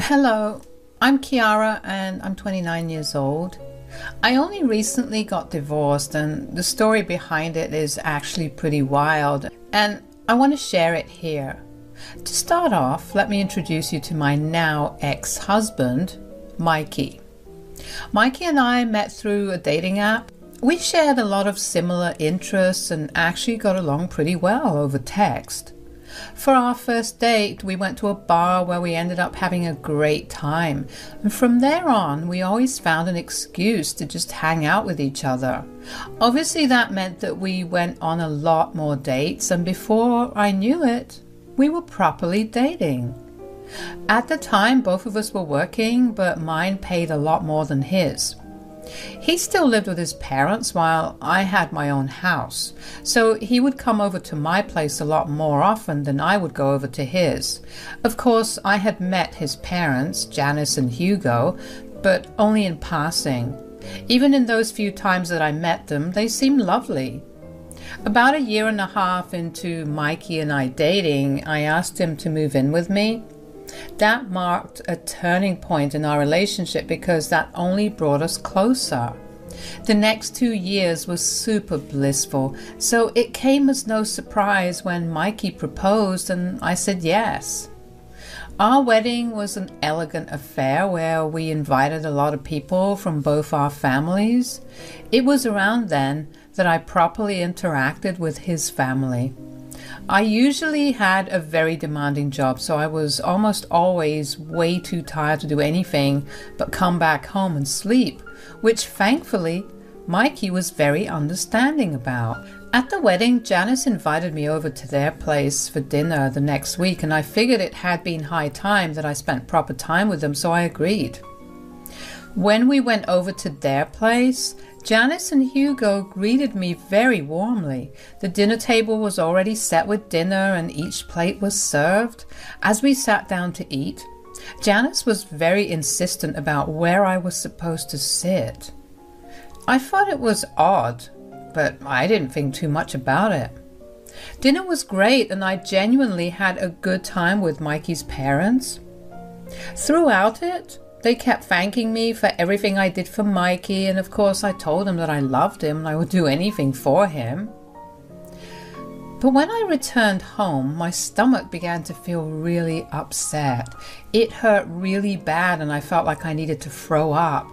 Hello, I'm Kiara and I'm 29 years old. I only recently got divorced and the story behind it is actually pretty wild and I want to share it here. To start off, let me introduce you to my now ex-husband, Mikey. Mikey and I met through a dating app. We shared a lot of similar interests and actually got along pretty well over text. For our first date, we went to a bar where we ended up having a great time. And from there on, we always found an excuse to just hang out with each other. Obviously, that meant that we went on a lot more dates, and before I knew it, we were properly dating. At the time, both of us were working, but mine paid a lot more than his. He still lived with his parents while I had my own house, so he would come over to my place a lot more often than I would go over to his. Of course, I had met his parents, Janice and Hugo, but only in passing. Even in those few times that I met them, they seemed lovely. About a year and a half into Mikey and I dating, I asked him to move in with me. That marked a turning point in our relationship because that only brought us closer. The next 2 years was super blissful, so it came as no surprise when Mikey proposed and I said yes. Our wedding was an elegant affair where we invited a lot of people from both our families. It was around then that I properly interacted with his family. I usually had a very demanding job, so I was almost always way too tired to do anything but come back home and sleep, which thankfully Mikey was very understanding about. At the wedding, Janice invited me over to their place for dinner the next week, and I figured it had been high time that I spent proper time with them, so I agreed. When we went over to their place, Janice and Hugo greeted me very warmly. The dinner table was already set with dinner and each plate was served. As we sat down to eat, Janice was very insistent about where I was supposed to sit. I thought it was odd, but I didn't think too much about it. Dinner was great and I genuinely had a good time with Mikey's parents. Throughout it, they kept thanking me for everything I did for Mikey, and of course I told them that I loved him and I would do anything for him. But when I returned home, my stomach began to feel really upset. It hurt really bad and I felt like I needed to throw up.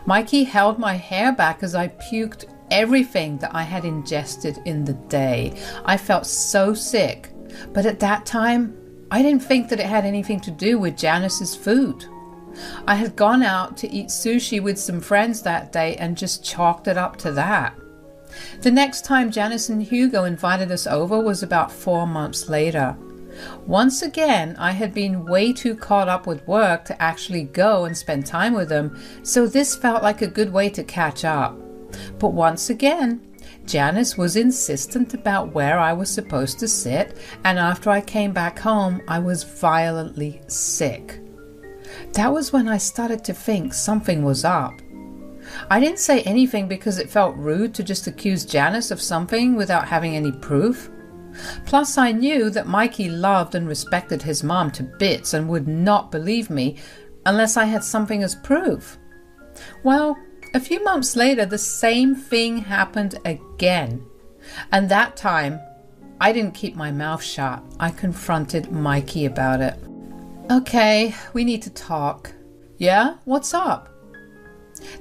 Mikey held my hair back as I puked everything that I had ingested in the day. I felt so sick, but at that time, I didn't think that it had anything to do with Janice's food. I had gone out to eat sushi with some friends that day and just chalked it up to that. The next time Janice and Hugo invited us over was about 4 months later. Once again, I had been way too caught up with work to actually go and spend time with them, so this felt like a good way to catch up. But once again, Janice was insistent about where I was supposed to sit, and after I came back home, I was violently sick. That was when I started to think something was up. I didn't say anything because it felt rude to just accuse Janice of something without having any proof. Plus, I knew that Mikey loved and respected his mom to bits and would not believe me unless I had something as proof. Well, a few months later, the same thing happened again. And that time, I didn't keep my mouth shut. I confronted Mikey about it. Okay, we need to talk. Yeah? What's up?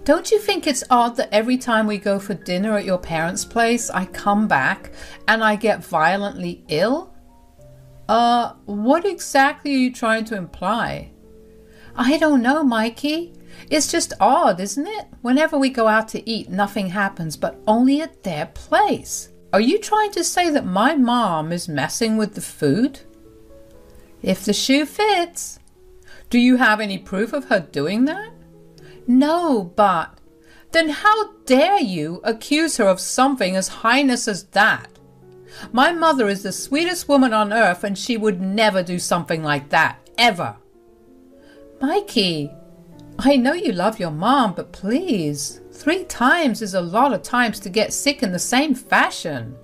Don't you think it's odd that every time we go for dinner at your parents' place, I come back and I get violently ill? What exactly are you trying to imply? I don't know, Mikey. It's just odd, isn't it? Whenever we go out to eat, nothing happens, but only at their place. Are you trying to say that my mom is messing with the food? If the shoe fits. Do you have any proof of her doing that? No, but then how dare you accuse her of something as heinous as that? My mother is the sweetest woman on earth and she would never do something like that, ever. Mikey, I know you love your mom, but please, 3 times is a lot of times to get sick in the same fashion.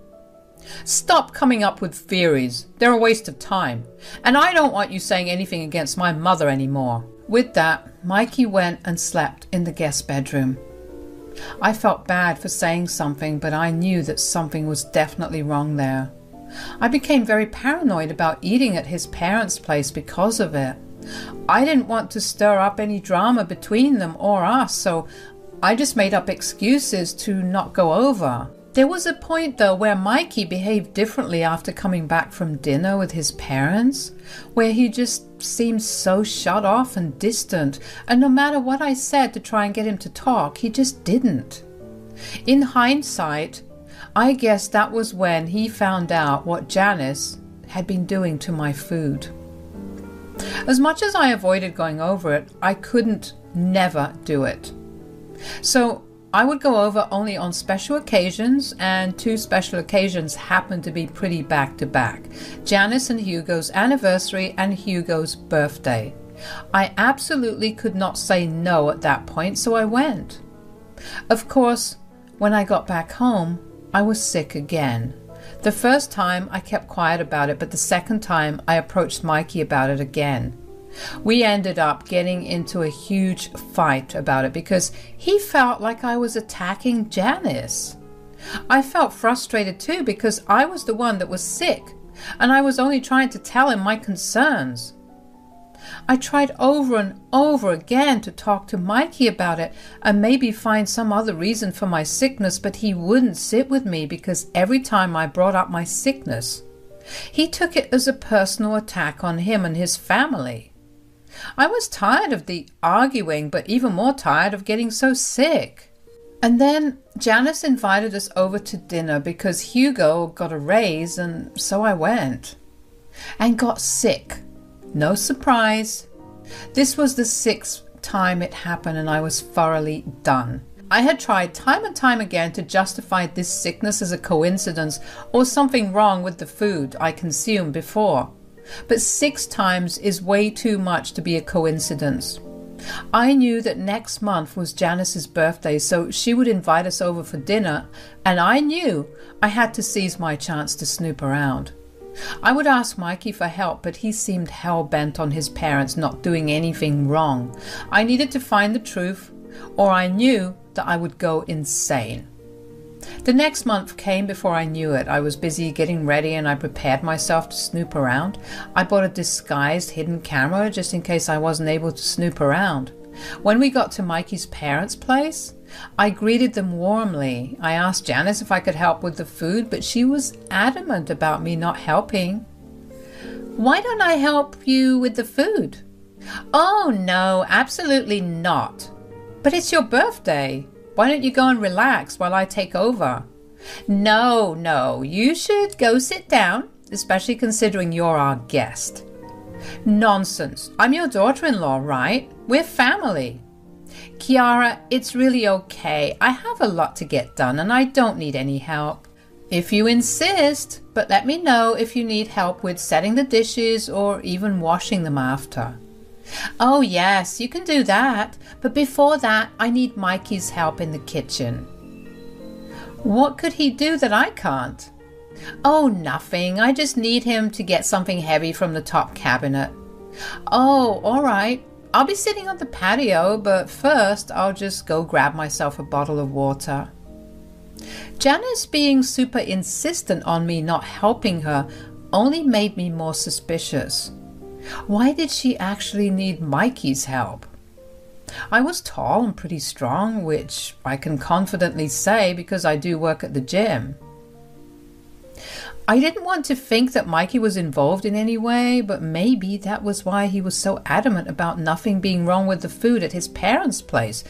Stop coming up with theories. They're a waste of time. And I don't want you saying anything against my mother anymore. With that, Mikey went and slept in the guest bedroom. I felt bad for saying something, but I knew that something was definitely wrong there. I became very paranoid about eating at his parents' place because of it. I didn't want to stir up any drama between them or us, so I just made up excuses to not go over. There was a point though where Mikey behaved differently after coming back from dinner with his parents, where he just seemed so shut off and distant, and no matter what I said to try and get him to talk, he just didn't. In hindsight, I guess that was when he found out what Janice had been doing to my food. As much as I avoided going over it, I couldn't never do it. So I would go over only on special occasions, and 2 special occasions happened to be pretty back to back. Janice and Hugo's anniversary and Hugo's birthday. I absolutely could not say no at that point, so I went. Of course, when I got back home, I was sick again. The first time I kept quiet about it, but the second time I approached Mikey about it again. We ended up getting into a huge fight about it because he felt like I was attacking Janice. I felt frustrated too because I was the one that was sick and I was only trying to tell him my concerns. I tried over and over again to talk to Mikey about it and maybe find some other reason for my sickness, but he wouldn't sit with me because every time I brought up my sickness, he took it as a personal attack on him and his family. I was tired of the arguing, but even more tired of getting so sick. And then Janice invited us over to dinner because Hugo got a raise, and so I went. And got sick. No surprise. This was the 6th time it happened and I was thoroughly done. I had tried time and time again to justify this sickness as a coincidence or something wrong with the food I consumed before. But 6 times is way too much to be a coincidence. I knew that next month was Janice's birthday, so she would invite us over for dinner, and I knew I had to seize my chance to snoop around. I would ask Mikey for help, but he seemed hell-bent on his parents not doing anything wrong. I needed to find the truth, or I knew that I would go insane. The next month came before I knew it. I was busy getting ready and I prepared myself to snoop around. I bought a disguised hidden camera just in case I wasn't able to snoop around. When we got to Mikey's parents' place, I greeted them warmly. I asked Janice if I could help with the food, but she was adamant about me not helping. "Why don't I help you with the food?" "Oh no, absolutely not." "But it's your birthday. Why don't you go and relax while I take over?" No, you should go sit down, especially considering you're our guest." "Nonsense. I'm your daughter-in-law, right? We're family." "Kiara, it's really okay. I have a lot to get done and I don't need any help." "If you insist, but let me know if you need help with setting the dishes or even washing them after." "Oh yes, you can do that, but before that I need Mikey's help in the kitchen." "What could he do that I can't?" "Oh, nothing. I just need him to get something heavy from the top cabinet." "Oh, all right. I'll be sitting on the patio, but first I'll just go grab myself a bottle of water." Janice being super insistent on me not helping her only made me more suspicious. Why did she actually need Mikey's help? I was tall and pretty strong, which I can confidently say because I do work at the gym. I didn't want to think that Mikey was involved in any way, but maybe that was why he was so adamant about nothing being wrong with the food at his parents' place,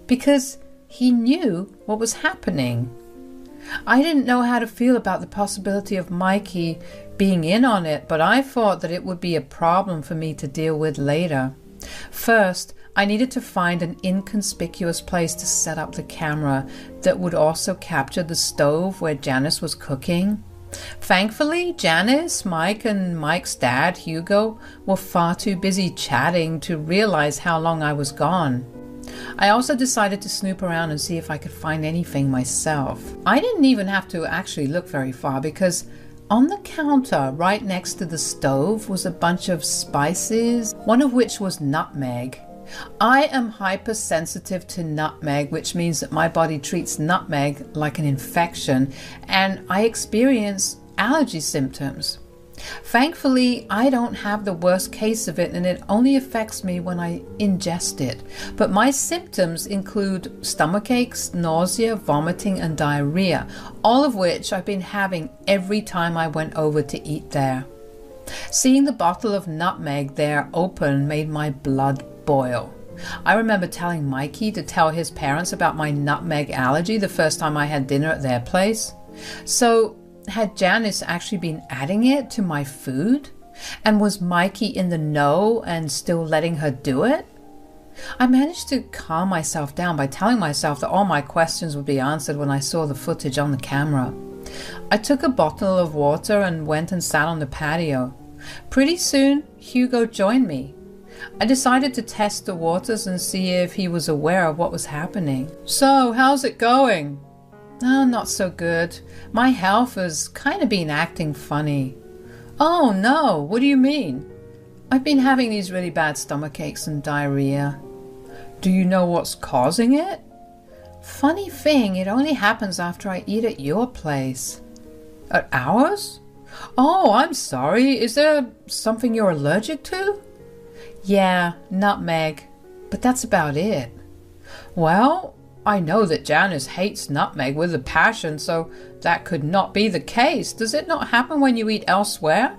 because he knew what was happening. I didn't know how to feel about the possibility of Mikey being in on it, but I thought that it would be a problem for me to deal with later. First, I needed to find an inconspicuous place to set up the camera that would also capture the stove where Janice was cooking. Thankfully, Janice, Mike, and Mike's dad, Hugo, were far too busy chatting to realize how long I was gone. I also decided to snoop around and see if I could find anything myself. I didn't even have to actually look very far because on the counter right next to the stove was a bunch of spices, one of which was nutmeg. I am hypersensitive to nutmeg, which means that my body treats nutmeg like an infection, and I experience allergy symptoms. Thankfully, I don't have the worst case of it, and it only affects me when I ingest it. But my symptoms include stomach aches, nausea, vomiting, and diarrhea, all of which I've been having every time I went over to eat there. Seeing the bottle of nutmeg there open made my blood boil. I remember telling Mikey to tell his parents about my nutmeg allergy the first time I had dinner at their place. So, had Janice actually been adding it to my food? And was Mikey in the know and still letting her do it? I managed to calm myself down by telling myself that all my questions would be answered when I saw the footage on the camera. I took a bottle of water and went and sat on the patio. Pretty soon, Hugo joined me. I decided to test the waters and see if he was aware of what was happening. "So, how's it going?" "Oh, not so good. My health has kind of been acting funny." "Oh no, what do you mean?" "I've been having these really bad stomach aches and diarrhea." "Do you know what's causing it?" "Funny thing, it only happens after I eat at your place." "At ours? Oh, I'm sorry. Is there something you're allergic to?" "Yeah, nutmeg. But that's about it." "Well, I know that Janice hates nutmeg with a passion, so that could not be the case. Does it not happen when you eat elsewhere?"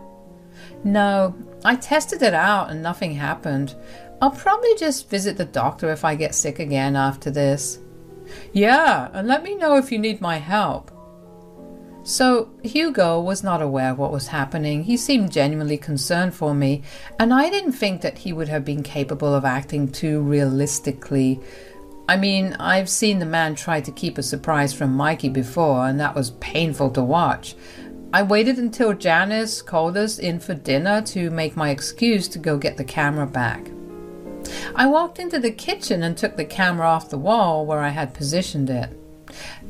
"No, I tested it out and nothing happened. I'll probably just visit the doctor if I get sick again after this." "Yeah, and let me know if you need my help." So Hugo was not aware of what was happening. He seemed genuinely concerned for me, and I didn't think that he would have been capable of acting too realistically. I mean, I've seen the man try to keep a surprise from Mikey before, and that was painful to watch. I waited until Janice called us in for dinner to make my excuse to go get the camera back. I walked into the kitchen and took the camera off the wall where I had positioned it.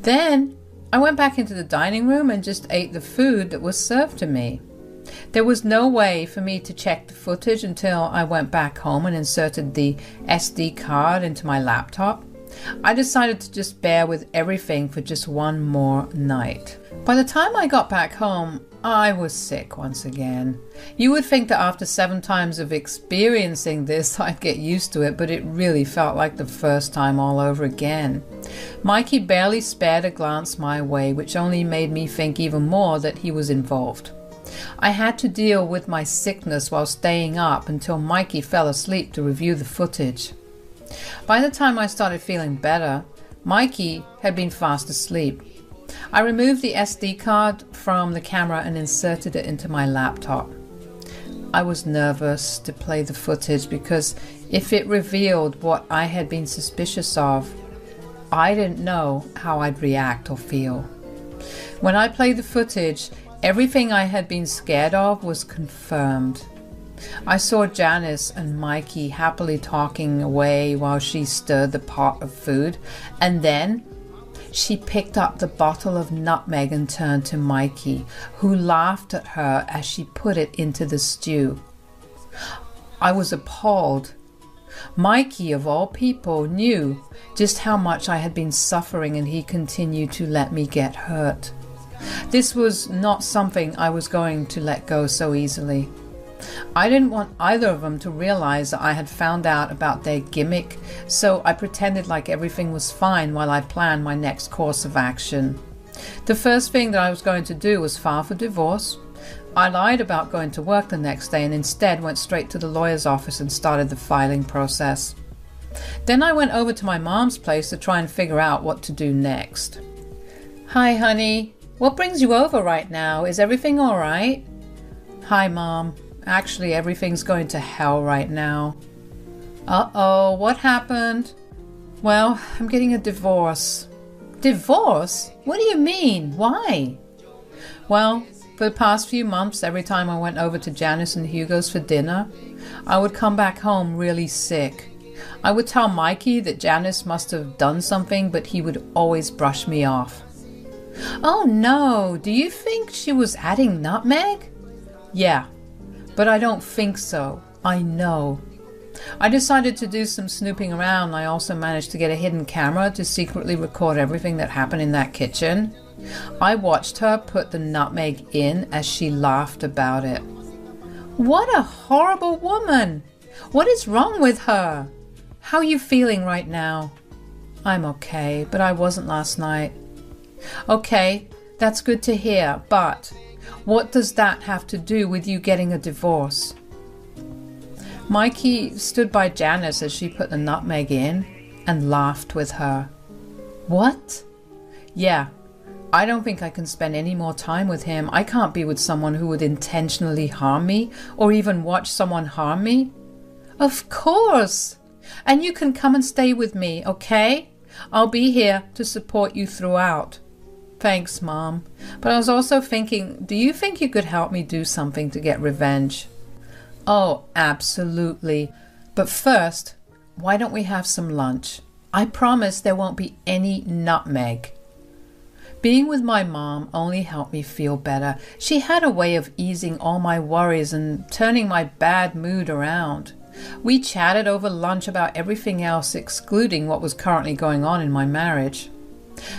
Then I went back into the dining room and just ate the food that was served to me. There was no way for me to check the footage until I went back home and inserted the SD card into my laptop. I decided to just bear with everything for just one more night. By the time I got back home, I was sick once again. You would think that after 7 times of experiencing this, I'd get used to it, but it really felt like the first time all over again. Mikey barely spared a glance my way, which only made me think even more that he was involved. I had to deal with my sickness while staying up until Mikey fell asleep to review the footage. By the time I started feeling better, Mikey had been fast asleep. I removed the SD card from the camera and inserted it into my laptop. I was nervous to play the footage because if it revealed what I had been suspicious of, I didn't know how I'd react or feel. When I played the footage, everything I had been scared of was confirmed. I saw Janice and Mikey happily talking away while she stirred the pot of food, and then she picked up the bottle of nutmeg and turned to Mikey, who laughed at her as she put it into the stew. I was appalled. Mikey, of all people, knew just how much I had been suffering, and he continued to let me get hurt. This was not something I was going to let go so easily. I didn't want either of them to realize that I had found out about their gimmick, so I pretended like everything was fine while I planned my next course of action. The first thing that I was going to do was file for divorce. I lied about going to work the next day and instead went straight to the lawyer's office and started the filing process. Then I went over to my mom's place to try and figure out what to do next. "Hi, honey. What brings you over right now? Is everything all right?" "Hi, Mom. Actually, everything's going to hell right now." "Uh-oh, what happened?" "Well, I'm getting a divorce." "Divorce? What do you mean? Why?" "Well, for the past few months, every time I went over to Janice and Hugo's for dinner, I would come back home really sick. I would tell Mikey that Janice must have done something, but he would always brush me off. Oh no, do you think she was adding nutmeg? Yeah, but I don't think so. I know. I decided to do some snooping around. I also managed to get a hidden camera to secretly record everything that happened in that kitchen. I watched her put the nutmeg in as she laughed about it. What a horrible woman! What is wrong with her? How are you feeling right now? I'm okay, but I wasn't last night. Okay, that's good to hear, but what does that have to do with you getting a divorce? Mikey stood by Janice as she put the nutmeg in and laughed with her. What? Yeah, I don't think I can spend any more time with him. I can't be with someone who would intentionally harm me or even watch someone harm me. Of course! And you can come and stay with me, okay? I'll be here to support you throughout. Thanks, Mom. But I was also thinking, do you think you could help me do something to get revenge? Oh, absolutely. But first, why don't we have some lunch? I promise there won't be any nutmeg. Being with my mom only helped me feel better. She had a way of easing all my worries and turning my bad mood around. We chatted over lunch about everything else, excluding what was currently going on in my marriage.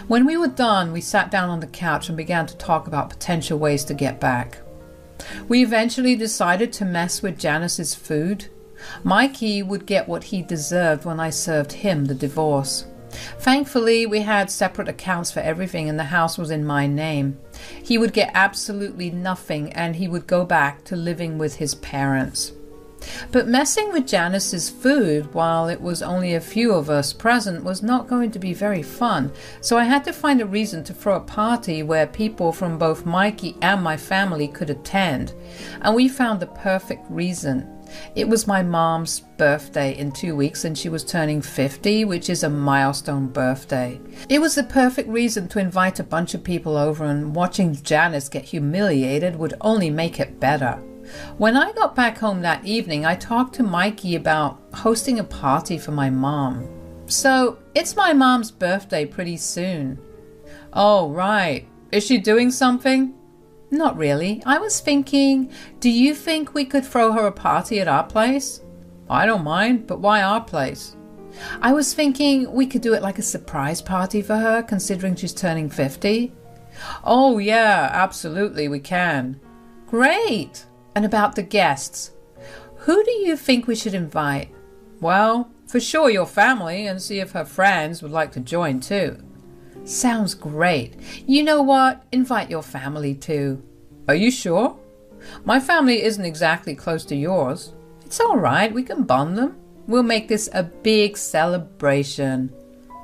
When we were done, we sat down on the couch and began to talk about potential ways to get back. We eventually decided to mess with Janice's food. Mikey would get what he deserved when I served him the divorce. Thankfully, we had separate accounts for everything and the house was in my name. He would get absolutely nothing and he would go back to living with his parents. But messing with Janice's food while it was only a few of us present was not going to be very fun, so I had to find a reason to throw a party where people from both Mikey and my family could attend, and we found the perfect reason. It was my mom's birthday in 2 weeks and she was turning 50, which is a milestone birthday. It was the perfect reason to invite a bunch of people over, and watching Janice get humiliated would only make it better. When I got back home that evening, I talked to Mikey about hosting a party for my mom. So, it's my mom's birthday pretty soon. Oh, right. Is she doing something? Not really. I was thinking, do you think we could throw her a party at our place? I don't mind, but why our place? I was thinking we could do it like a surprise party for her, considering she's turning 50. Oh, yeah, absolutely, we can. Great! And about the guests, who do you think we should invite? Well, for sure your family, and see if her friends would like to join too. Sounds great. You know what? Invite your family too. Are you sure? My family isn't exactly close to yours. It's all right, we can bond them. We'll make this a big celebration.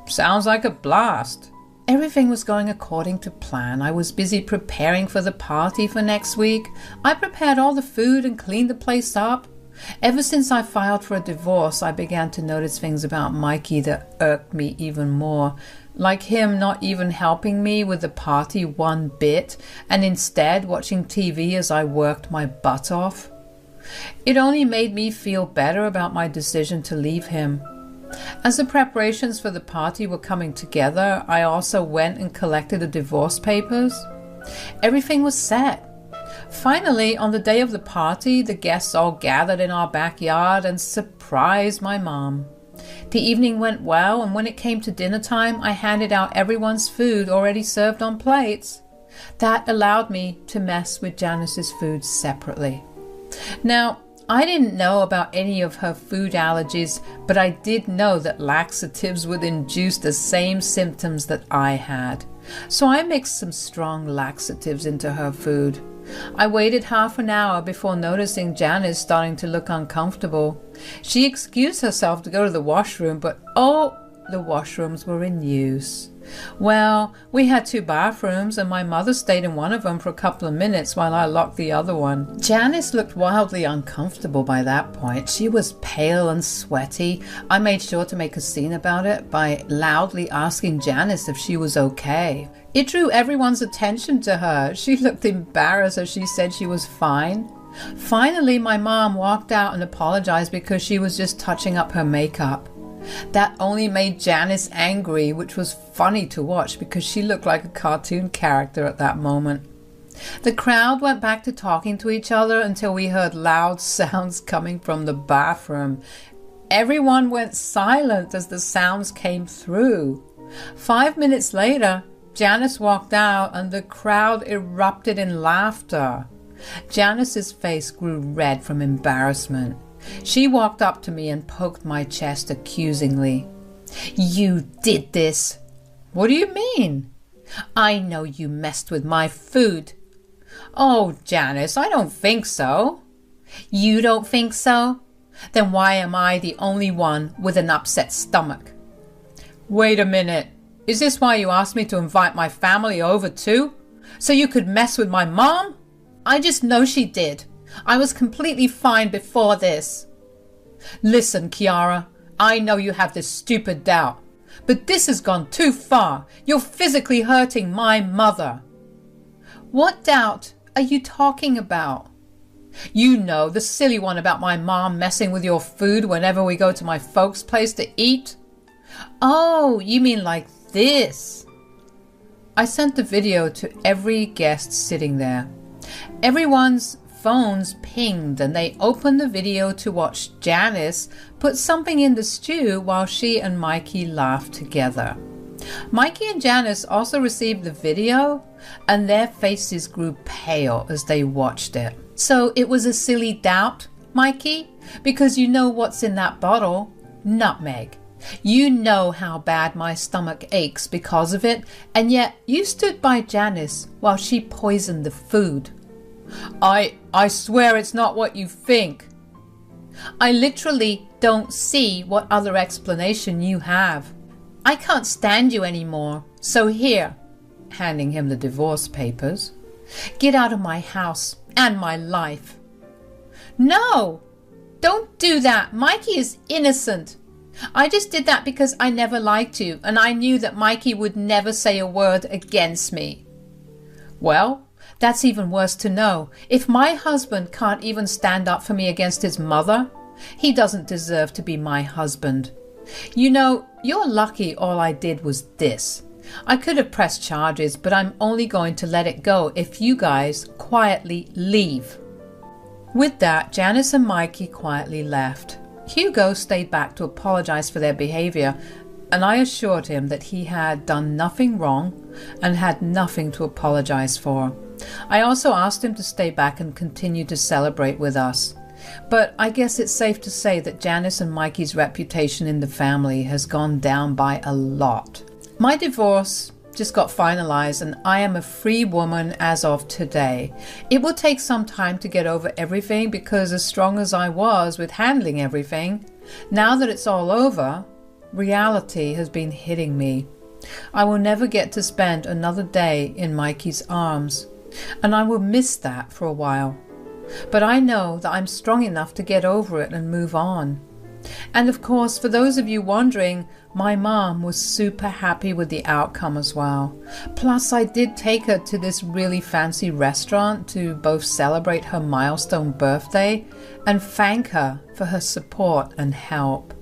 Sounds like a blast. Everything was going according to plan. I was busy preparing for the party for next week. I prepared all the food and cleaned the place up. Ever since I filed for a divorce, I began to notice things about Mikey that irked me even more. Like him not even helping me with the party one bit, and instead watching TV as I worked my butt off. It only made me feel better about my decision to leave him. As the preparations for the party were coming together, I also went and collected the divorce papers. Everything was set. Finally, on the day of the party, the guests all gathered in our backyard and surprised my mom. The evening went well, and when it came to dinner time, I handed out everyone's food already served on plates. That allowed me to mess with Janice's food separately. Now, I didn't know about any of her food allergies, but I did know that laxatives would induce the same symptoms that I had. So I mixed some strong laxatives into her food. I waited half an hour before noticing Janice starting to look uncomfortable. She excused herself to go to the washroom, but the washrooms were in use. Well, we had 2 bathrooms and my mother stayed in one of them for a couple of minutes while I locked the other one. Janice looked wildly uncomfortable by that point. She was pale and sweaty. I made sure to make a scene about it by loudly asking Janice if she was okay. It drew everyone's attention to her. She looked embarrassed as she said she was fine. Finally, my mom walked out and apologized because she was just touching up her makeup. That only made Janice angry, which was funny to watch because she looked like a cartoon character at that moment. The crowd went back to talking to each other until we heard loud sounds coming from the bathroom. Everyone went silent as the sounds came through. 5 minutes later, Janice walked out and the crowd erupted in laughter. Janice's face grew red from embarrassment. She walked up to me and poked my chest accusingly. "You did this." "What do you mean?" "I know you messed with my food." "Oh, Janice, I don't think so." "You don't think so? Then why am I the only one with an upset stomach?" "Wait a minute. Is this why you asked me to invite my family over too? So you could mess with my mom?" "I just know she did. I was completely fine before this." "Listen, Kiara, I know you have this stupid doubt, but this has gone too far. You're physically hurting my mother." "What doubt are you talking about?" "You know, the silly one about my mom messing with your food whenever we go to my folks' place to eat." "Oh, you mean like this?" I sent the video to every guest sitting there. Everyone's phones pinged and they opened the video to watch Janice put something in the stew while she and Mikey laughed together. Mikey and Janice also received the video and their faces grew pale as they watched it. "So it was a silly doubt, Mikey? Because you know what's in that bottle? Nutmeg. You know how bad my stomach aches because of it, and yet you stood by Janice while she poisoned the food." I swear it's not what you think." "I literally don't see what other explanation you have. I can't stand you anymore. So here," handing him the divorce papers, "get out of my house and my life." "No, don't do that. Mikey is innocent. I just did that because I never liked you and I knew that Mikey would never say a word against me." "Well, that's even worse to know. If my husband can't even stand up for me against his mother, he doesn't deserve to be my husband. You know, you're lucky all I did was this. I could have pressed charges, but I'm only going to let it go if you guys quietly leave." With that, Janice and Mikey quietly left. Hugo stayed back to apologize for their behavior, and I assured him that he had done nothing wrong and had nothing to apologize for. I also asked him to stay back and continue to celebrate with us. But I guess it's safe to say that Janice and Mikey's reputation in the family has gone down by a lot. My divorce just got finalized and I am a free woman as of today. It will take some time to get over everything because as strong as I was with handling everything, now that it's all over, reality has been hitting me. I will never get to spend another day in Mikey's arms, and I will miss that for a while. But I know that I'm strong enough to get over it and move on. And of course, for those of you wondering, my mom was super happy with the outcome as well. Plus, I did take her to this really fancy restaurant to both celebrate her milestone birthday and thank her for her support and help.